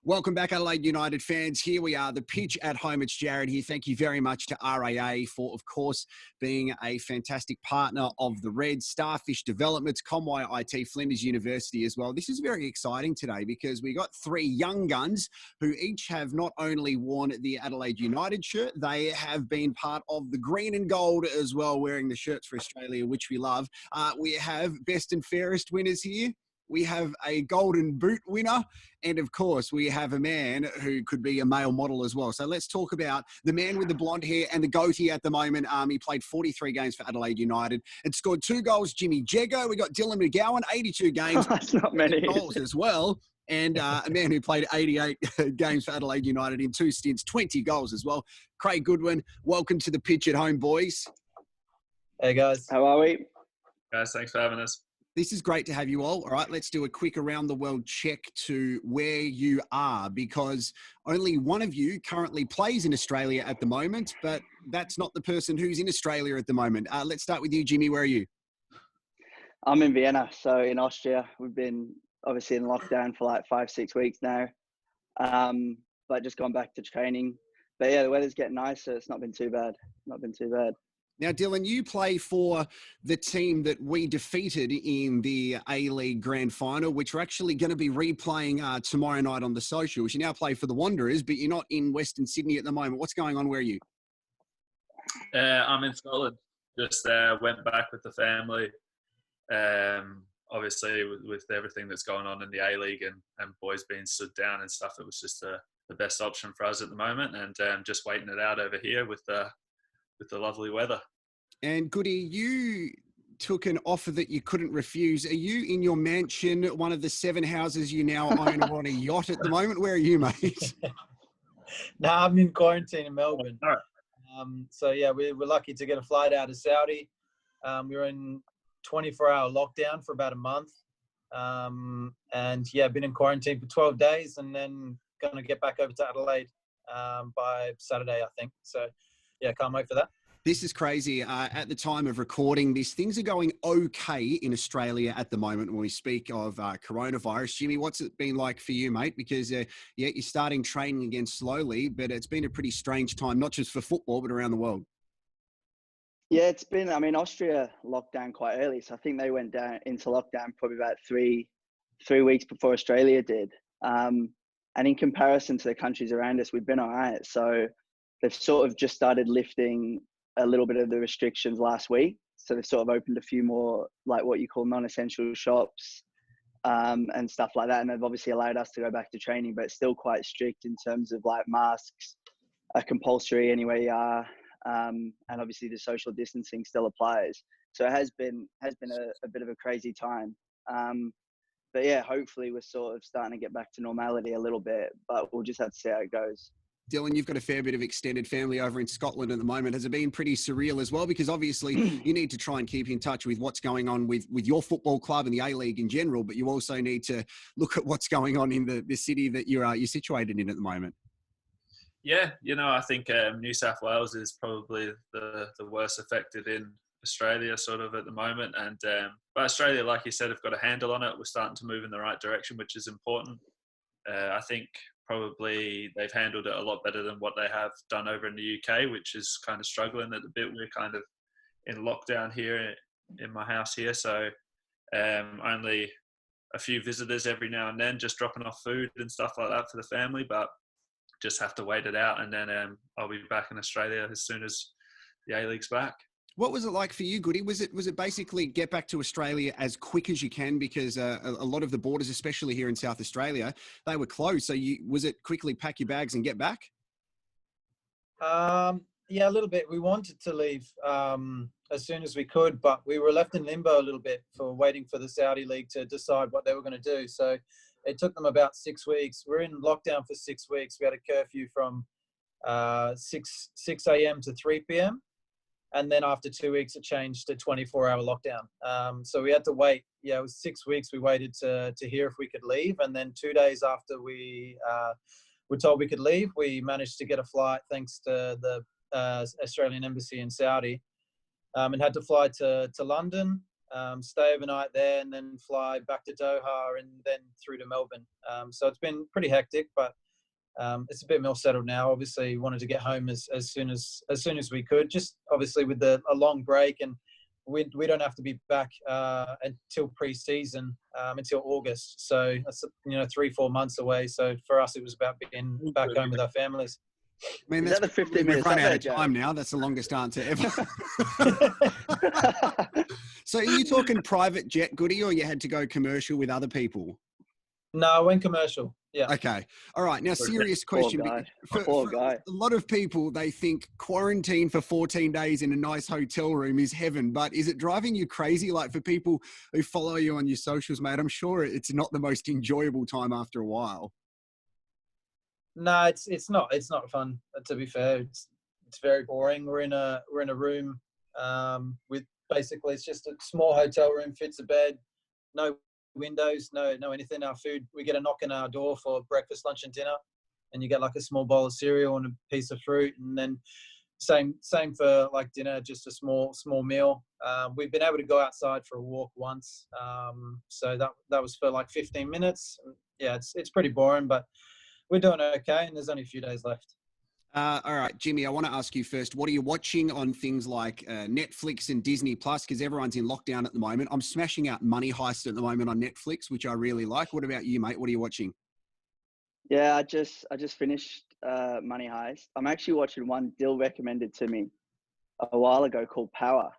Welcome back, Adelaide United fans. Here we are, the pitch at home. It's Jarrod here. Thank you very much to RAA for, of course, being a fantastic partner of the Reds, Starfish Developments, Conway IT, Flinders University as well. This is very exciting today because we got three young guns who each have not only worn the Adelaide United shirt, they have been part of the green and gold as well, wearing the shirts for Australia, which we love. We have best and fairest winners here. We have a golden boot winner. And of course, we have a man who could be a male model as well. So let's talk about the man with the blonde hair and the goatee at the moment. He played 43 games for Adelaide United and scored 2 goals. Jimmy Jeggo. We got Dylan McGowan, 82 games. That's not many goals as well. And a man who played 88 games for Adelaide United in 2 stints, 20 goals as well. Craig Goodwin, welcome to the pitch at home, boys. Hey, guys. How are we? Guys, thanks for having us. This is great to have you all. All right, let's do a quick around the world check to where you are, because only one of you currently plays in Australia at the moment, but that's not the person who's in Australia at the moment. Let's start with you, Jimmy. Where are you? I'm in Vienna, so in Austria. We've been obviously in lockdown for like 5-6 weeks now, but just gone back to training. But yeah, the weather's getting nicer. It's not been too bad. Now, Dylan, you play for the team that we defeated in the A-League Grand Final, which we're actually going to be replaying tomorrow night on the socials. You now play for the Wanderers, but you're not in Western Sydney at the moment. What's going on? Where are you? I'm in Scotland. Just went back with the family. Obviously, with everything that's going on in the A-League and boys being stood down and stuff, it was just the best option for us at the moment, and just waiting it out over here with the lovely weather. And Goody, you took an offer that you couldn't refuse. Are you in your mansion, one of the 7 houses you now own, or on a yacht at the moment? Where are you, mate? No, I'm in quarantine in Melbourne. So yeah, we're lucky to get a flight out of Saudi. We were in 24-hour lockdown for about a month. And yeah, been in quarantine for 12 days and then going to get back over to Adelaide by Saturday, I think. So yeah, can't wait for that. This is crazy. At the time of recording this, things are going okay in Australia at the moment when we speak of coronavirus. Jimmy, what's it been like for you, mate? Because, yeah, you're starting training again slowly, but it's been a pretty strange time, not just for football, but around the world. Yeah, it's been, Austria locked down quite early. So I think they went down into lockdown probably about three weeks before Australia did. And in comparison to the countries around us, we've been all right. So they've sort of just started lifting a little bit of the restrictions last week. So they've sort of opened a few more, like what you call non-essential shops and stuff like that. And they've obviously allowed us to go back to training, but it's still quite strict in terms of like masks are compulsory anywhere you are. And obviously the social distancing still applies. So it has been a bit of a crazy time. But yeah, hopefully we're sort of starting to get back to normality a little bit, but we'll just have to see how it goes. Dylan, you've got a fair bit of extended family over in Scotland at the moment. Has it been pretty surreal as well? Because obviously you need to try and keep in touch with what's going on with your football club and the A-League in general, but you also need to look at what's going on in the city that you're situated in at the moment. Yeah, I think New South Wales is probably the worst affected in Australia sort of at the moment. And but Australia, like you said, have got a handle on it. We're starting to move in the right direction, which is important. I think probably they've handled it a lot better than what they have done over in the UK, which is kind of struggling at the bit. We're kind of in lockdown here in my house here. So only a few visitors every now and then, just dropping off food and stuff like that for the family, but just have to wait it out. And then I'll be back in Australia as soon as the A-League's back. What was it like for you, Goody? Was it basically get back to Australia as quick as you can, because a lot of the borders, especially here in South Australia, they were closed. So was it quickly pack your bags and get back? Yeah, a little bit. We wanted to leave as soon as we could, but we were left in limbo a little bit for waiting for the Saudi League to decide what they were going to do. So it took them about 6 weeks. We're in lockdown for 6 weeks. We had a curfew from 6 a.m. to 3 p.m. And then after 2 weeks, it changed to 24-hour lockdown. So we had to wait. Yeah, it was 6 weeks. We waited to hear if we could leave. And then 2 days after we were told we could leave, we managed to get a flight thanks to the Australian Embassy in Saudi, and had to fly to London. stay overnight there, and then fly back to Doha and then through to Melbourne. So it's been pretty hectic, but it's a bit more settled now. Obviously, wanted to get home as soon as we could. Just obviously with a long break, and we don't have to be back until pre-season until August. So that's 3-4 months away. So for us, it was about being back home with our families. I mean, Is that the 15 minutes? We've run out of time now. That's the longest answer ever. So are you talking private jet, Goody, or you had to go commercial with other people? No, I went commercial. Yeah. Okay. All right. Now, serious question. Poor guy. A lot of people, they think quarantine for 14 days in a nice hotel room is heaven, but is it driving you crazy? Like for people who follow you on your socials, mate, I'm sure it's not the most enjoyable time after a while. No, it's not. It's not fun. To be fair, it's very boring. We're in a room with basically it's just a small hotel room, fits a bed, no windows, no anything. Our food, we get a knock on our door for breakfast, lunch, and dinner, and you get like a small bowl of cereal and a piece of fruit, and then same for like dinner, just a small meal. We've been able to go outside for a walk once, so that was for like 15 minutes. Yeah, it's pretty boring, but we're doing okay, and there's only a few days left. All right, Jimmy, I want to ask you first, what are you watching on things like Netflix and Disney Plus? Because everyone's in lockdown at the moment. I'm smashing out Money Heist at the moment on Netflix, which I really like. What about you, mate? What are you watching? Yeah, I just finished Money Heist. I'm actually watching one Dill recommended to me a while ago called Power.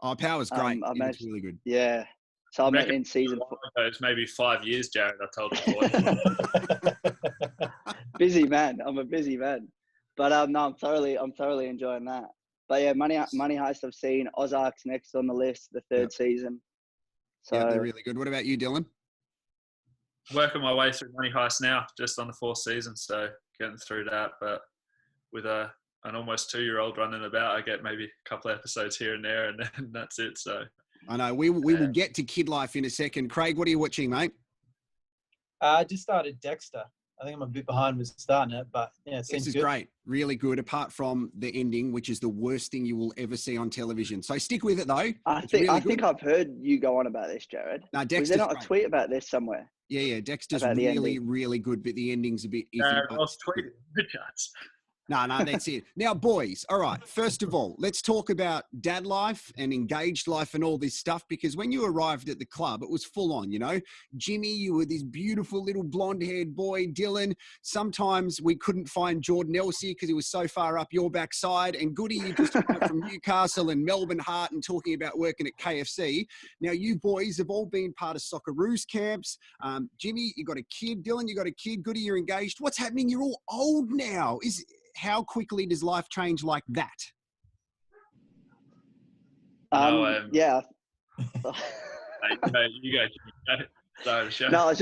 Oh, Power's great. It's really good. Yeah. So I'm in season 4. It's maybe 5 years, Jarrod. I told him. Busy man. I'm a busy man. But no, I'm thoroughly enjoying that. But yeah, Money Heist I've seen. Ozark's next on the list, the third season. So yeah, they're really good. What about you, Dylan? Working my way through Money Heist now, just on the 4th season, so getting through that. But with an almost 2-year-old running about, I get maybe a couple of episodes here and there, and then that's it. So I know we will get to kid life in a second. Craig, what are you watching, mate? I just started Dexter. I think I'm a bit behind with starting it, but yeah, it seems This is good. great. Really good, apart from the ending, which is the worst thing you will ever see on television. So stick with it, though. I think I've heard you go on about this, Jarrod. No, Dexter's was there not great. a tweet about this somewhere? Yeah. Dexter's About the really, ending. really good, but the ending's a bit iffy. I was tweeting. No, that's it. Now, boys, all right, first of all, let's talk about dad life and engaged life and all this stuff, because when you arrived at the club, it was full on, Jimmy, you were this beautiful little blonde-haired boy. Dylan, sometimes we couldn't find Jordan Elsey because he was so far up your backside. And Goody, you just went from Newcastle and Melbourne Heart and talking about working at KFC. Now, you boys have all been part of Socceroos camps. Jimmy, you got a kid. Dylan, you got a kid. Goody, you're engaged. What's happening? You're all old now. How quickly does life change like that? Yeah. You go. Sorry, no,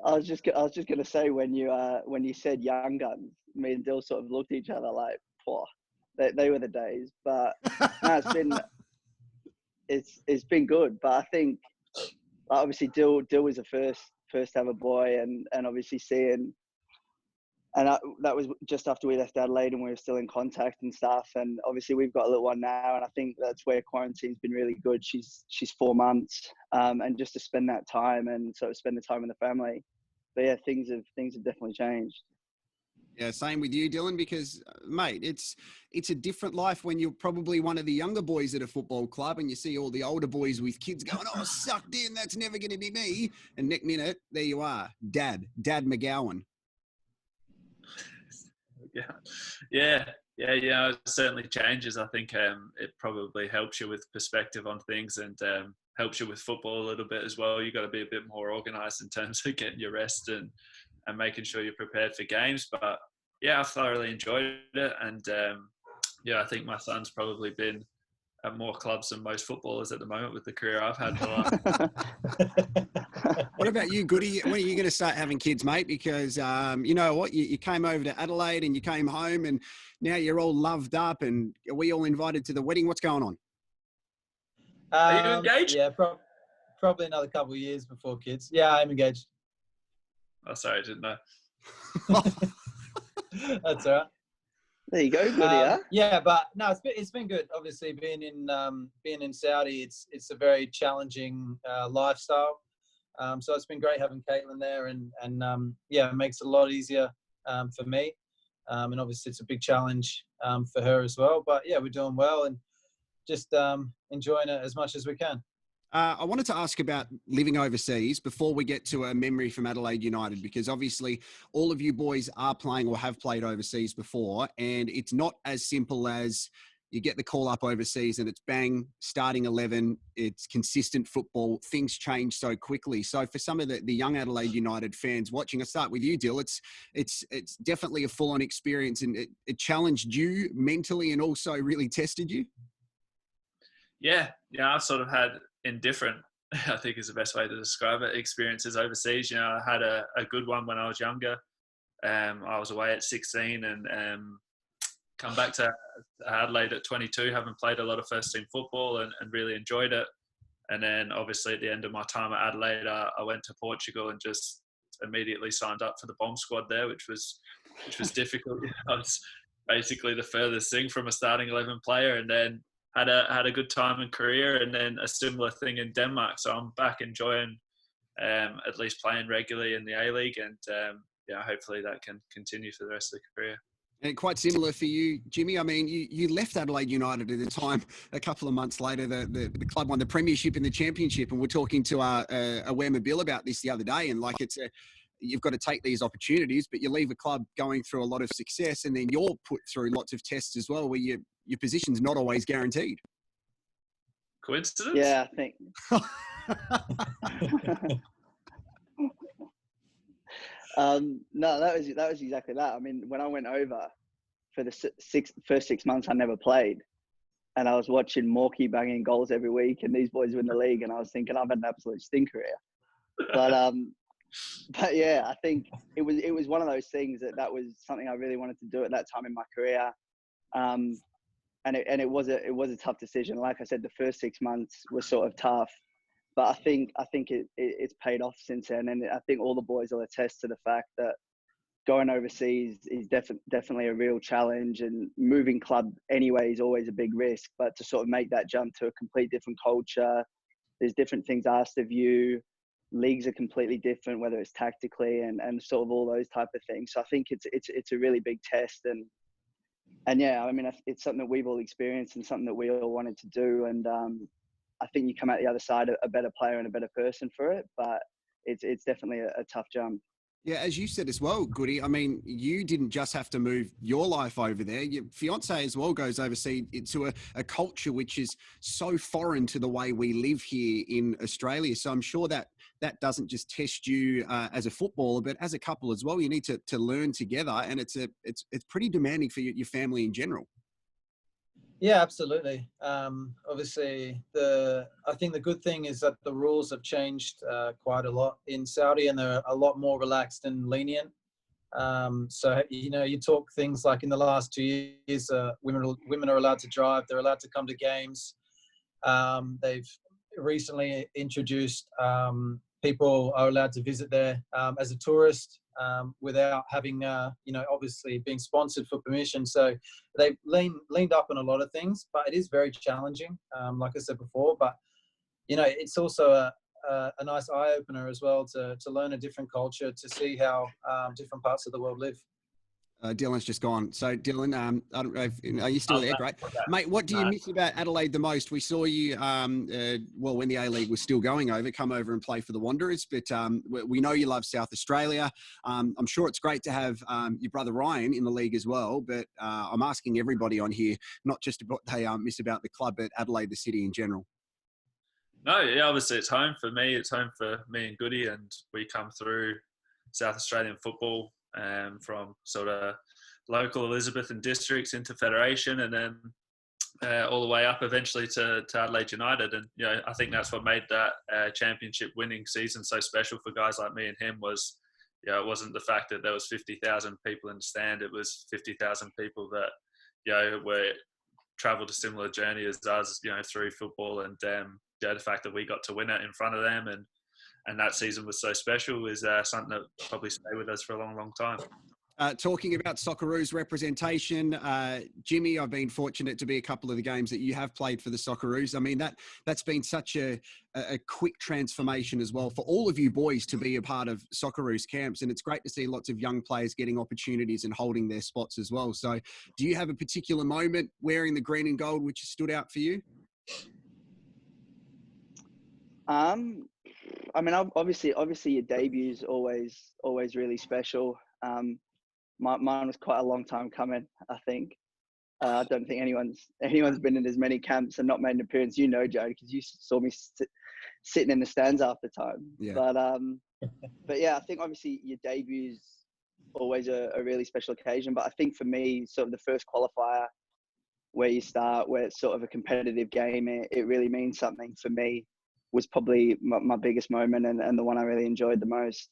I was just gonna say when you said young guns, me and Dill sort of looked at each other like, "Poor, they were the days." But no, it's been good. But I think obviously Dill was the first to have a boy, and obviously seeing. And that was just after we left Adelaide and we were still in contact and stuff. And obviously we've got a little one now, and I think that's where quarantine's been really good. She's 4 months, and just to spend that time and sort of spend the time with the family. But yeah, things have definitely changed. Yeah, same with you, Dylan, because, mate, it's a different life when you're probably one of the younger boys at a football club and you see all the older boys with kids going, "Oh, sucked in, that's never going to be me." And next minute, there you are, Dad McGowan. Yeah. It certainly changes. I think it probably helps you with perspective on things, and helps you with football a little bit as well. You've got to be a bit more organised in terms of getting your rest and making sure you're prepared for games. But yeah, I've thoroughly enjoyed it, and I think my son's probably been at more clubs than most footballers at the moment with the career I've had. What about you, Goody? When are you going to start having kids, mate? Because you know what? You came over to Adelaide and you came home, and now you're all loved up, and are we all invited to the wedding? What's going on? Are you engaged? Yeah, probably another couple of years before kids. Yeah, I'm engaged. Oh, sorry, I didn't know. That's all right. There you go, Goody, huh? Yeah, but no, it's been good. Obviously, being in Saudi, it's a very challenging lifestyle. So it's been great having Caitlin there, and yeah, it makes it a lot easier for me. And obviously, it's a big challenge for her as well. But yeah, we're doing well and just enjoying it as much as we can. I wanted to ask about living overseas before we get to a memory from Adelaide United, because obviously all of you boys are playing or have played overseas before, and it's not as simple as you get the call up overseas and it's bang, starting 11, it's consistent football. Things change so quickly. So for some of the young Adelaide United fans watching, I'll start with you, Dill. It's definitely a full-on experience, and it challenged you mentally and also really tested you. Yeah, I've sort of had indifferent, I think is the best way to describe it, experiences overseas. I had a good one when I was younger. I was away at 16 and come back to Adelaide at 22, having played a lot of first team football and really enjoyed it. And then obviously at the end of my time at Adelaide, I went to Portugal and just immediately signed up for the bomb squad there, which was difficult. I was basically the furthest thing from a starting 11 player, and then had a good time in Korea, and then a similar thing in Denmark. So I'm back enjoying at least playing regularly in the A-League, and hopefully that can continue for the rest of the career. And quite similar for you, Jimmy. I mean, you left Adelaide United at the time. A couple of months later, the club won the premiership and the championship, and we're talking to our Wema Bill about this the other day. And you've got to take these opportunities, but you leave a club going through a lot of success, and then you're put through lots of tests as well, where your position's not always guaranteed. Coincidence? Yeah, I think. No, that was exactly that. I mean, when I went over for the first 6 months, I never played, and I was watching Morky banging goals every week, and these boys win the league, and I was thinking I've had an absolute stinker here. But yeah, I think it was one of those things that was something I really wanted to do at that time in my career, and it was a tough decision. Like I said, the first 6 months was sort of tough. But I think it's paid off since then, and I think all the boys will attest to the fact that going overseas is definitely a real challenge, and moving club anyway is always a big risk. But to sort of make that jump to a complete different culture, there's different things asked of you. Leagues are completely different, whether it's tactically and sort of all those type of things. So I think it's a really big test, and yeah, I mean, it's something that we've all experienced and something that we all wanted to do, and I think you come out the other side a better player and a better person for it, but it's definitely a tough jump. Yeah, as you said as well, Goody, I mean, you didn't just have to move your life over there. Your fiance as well goes overseas into a culture which is so foreign to the way we live here in Australia. So I'm sure that doesn't just test you as a footballer, but as a couple as well. You need to learn together, and it's pretty demanding for your family in general. Yeah, absolutely. Obviously, I think the good thing is that the rules have changed quite a lot in Saudi, and they're a lot more relaxed and lenient. So, you talk things like in the last 2 years, women are allowed to drive. They're allowed to come to games. They've recently introduced people are allowed to visit there as a tourist. Without having, obviously being sponsored for permission. So they've leaned up on a lot of things, but it is very challenging, like I said before. But, it's also a nice eye-opener as well to learn a different culture, to see how different parts of the world live. Dylan's just gone. So, Dylan, I don't know if, are you still there? Great. Mate, what do you miss about Adelaide the most? We saw you, when the A-League was still going over, come over and play for the Wanderers, but we know you love South Australia. I'm sure it's great to have your brother Ryan in the league as well, but I'm asking everybody on here, not just what they miss about the club, but Adelaide, the city in general. No, yeah, obviously it's home for me. It's home for me and Goody, and we come through South Australian football from sort of local Elizabethan districts into Federation, and then all the way up eventually to Adelaide United. And I think that's what made that championship winning season so special for guys like me and him. Was it wasn't the fact that there was 50,000 people in the stand. It was 50,000 people that were travelled a similar journey as us, through football, and the fact that we got to win it in front of them and that season was so special is something that will probably stay with us for a long, long time. Talking about Socceroos representation, Jimmy, I've been fortunate to be a couple of the games that you have played for the Socceroos. I mean, that's been such a quick transformation as well for all of you boys to be a part of Socceroos camps. And it's great to see lots of young players getting opportunities and holding their spots as well. So do you have a particular moment wearing the green and gold which stood out for you? I mean, obviously your debut's always really special. Mine was quite a long time coming, I think. I don't think anyone's been in as many camps and not made an appearance. You know, Joe, because you saw me sitting in the stands half the time. Yeah. But yeah, I think obviously your debut's always a really special occasion. But I think for me, sort of the first qualifier where you start, where it's sort of a competitive game, it really means something for me, was probably my biggest moment and the one I really enjoyed the most.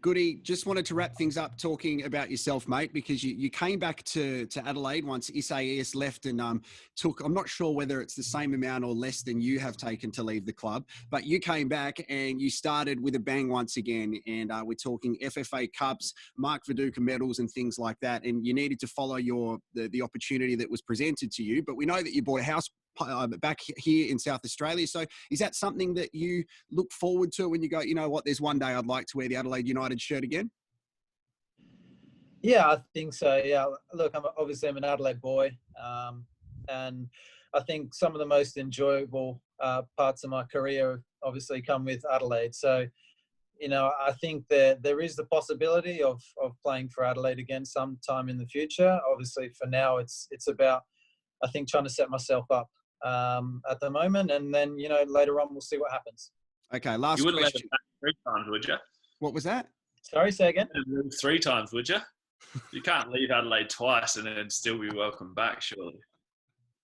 Goody, just wanted to wrap things up talking about yourself, mate, because you came back to Adelaide once Isaias left and took, I'm not sure whether it's the same amount or less than you have taken to leave the club, but you came back and you started with a bang once again. And we're talking FFA Cups, Mark Viduka medals and things like that. And you needed to follow the opportunity that was presented to you. But we know that you bought a house back here in South Australia. So is that something that you look forward to when you go, you know what, there's one day I'd like to wear the Adelaide United shirt again? Yeah, I think so. Yeah, look, I'm an Adelaide boy. And I think some of the most enjoyable parts of my career obviously come with Adelaide. So, you know, I think that there is the possibility of playing for Adelaide again sometime in the future. Obviously, for now, it's about, I think, trying to set myself up at the moment, and then, you know, later on we'll see what happens. Okay, last you wouldn't question. Let it back 3 times, would you? What was that? Sorry, say again. 3 times, would you? You can't leave Adelaide twice and then still be welcome back, surely.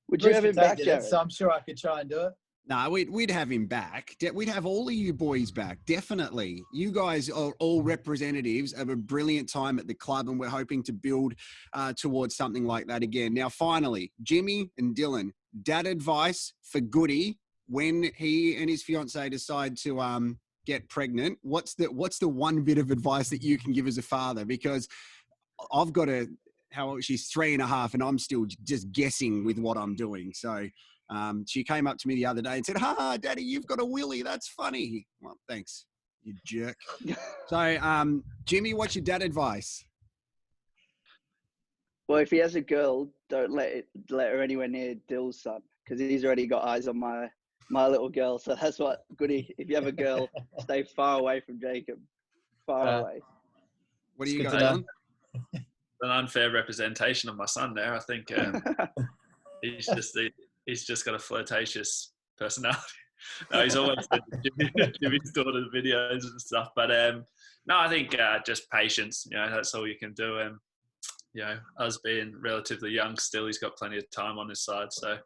Would you have him back, Jarrod? So I'm sure I could try and do it. No, we'd have him back. We'd have all of you boys back, definitely. You guys are all representatives of a brilliant time at the club, and we're hoping to build towards something like that again. Now, finally, Jimmy and Dylan, dad advice for Goody when he and his fiancée decide to get pregnant. What's the one bit of advice that you can give as a father? Because I've got she's 3.5, and I'm still just guessing with what I'm doing. So she came up to me the other day and said, "Ha, Daddy, you've got a willy. That's funny." Well, thanks, you jerk. So, Jimmy, what's your dad advice? Well, if he has a girl, don't let her anywhere near Dill's son, because he's already got eyes on my little girl. So that's what, Goody, if you have a girl, stay far away from Jacob. Far away. What do you got, Dylan? An unfair representation of my son there. I think he's just got a flirtatious personality. No, he's always Jimmy's daughter's videos and stuff. But no, I think just patience. You know, that's all you can do. And you know, us being relatively young still, he's got plenty of time on his side. So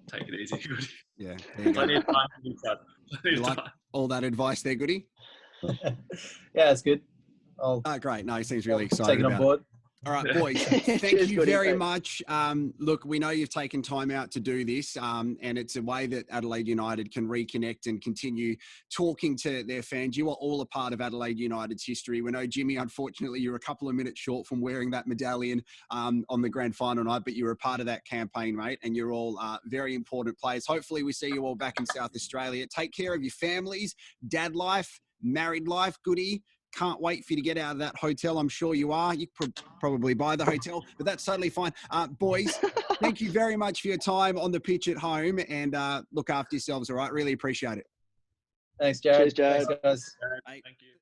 take it easy, Goody. Yeah, plenty of time. You like all that advice there, Goody? Yeah, it's good. Great. No, he seems really excited about it. Take it on board. All right, boys, thank you very much. Look, we know you've taken time out to do this, and it's a way that Adelaide United can reconnect and continue talking to their fans. You are all a part of Adelaide United's history. We know, Jimmy, unfortunately, you're a couple of minutes short from wearing that medallion on the grand final night, but you're a part of that campaign, mate, and you're all very important players. Hopefully, we see you all back in South Australia. Take care of your families, dad life, married life, Goody. Can't wait for you to get out of that hotel. I'm sure you are. You could probably buy the hotel, but that's totally fine. Boys, thank you very much for your time on the pitch at home, and look after yourselves, all right? Really appreciate it. Thanks, Jarrod. Cheers, Jarrod. Thanks, guys. Thank you.